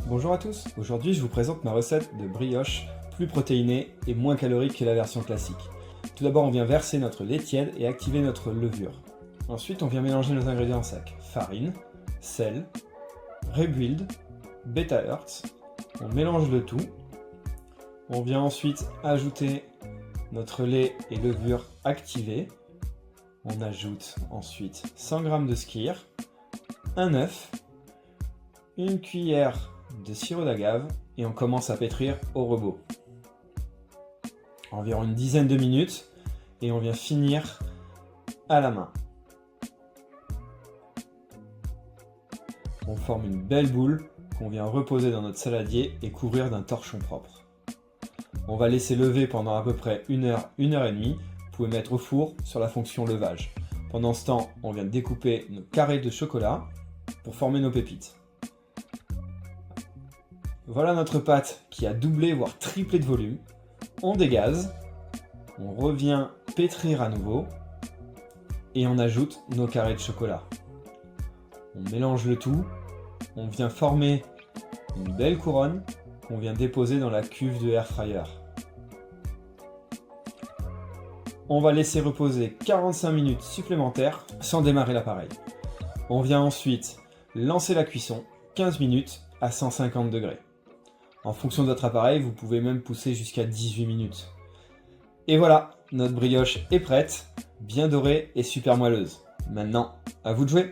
Bonjour à tous, aujourd'hui je vous présente ma recette de brioche plus protéinée et moins calorique que la version classique. Tout d'abord on vient verser notre lait tiède et activer notre levure. Ensuite on vient mélanger nos ingrédients secs, farine, sel, rebuild, beta Hertz. On mélange le tout. On vient ensuite ajouter notre lait et levure activée. On ajoute ensuite 100 g de skyr, un œuf, une cuillère de sirop d'agave et on commence à pétrir au robot. Environ une dizaine de minutes et on vient finir à la main. On forme une belle boule qu'on vient reposer dans notre saladier et couvrir d'un torchon propre. On va laisser lever pendant à peu près 1 heure, 1 heure et demie. Vous pouvez mettre au four sur la fonction levage. Pendant ce temps, on vient découper nos carrés de chocolat pour former nos pépites. Voilà notre pâte qui a doublé voire triplé de volume. On dégaze, on revient pétrir à nouveau et on ajoute nos carrés de chocolat. On mélange le tout, on vient former une belle couronne qu'on vient déposer dans la cuve de air fryer. On va laisser reposer 45 minutes supplémentaires sans démarrer l'appareil. On vient ensuite lancer la cuisson 15 minutes à 150 degrés. En fonction de votre appareil, vous pouvez même pousser jusqu'à 18 minutes. Et voilà, notre brioche est prête, bien dorée et super moelleuse. Maintenant, à vous de jouer!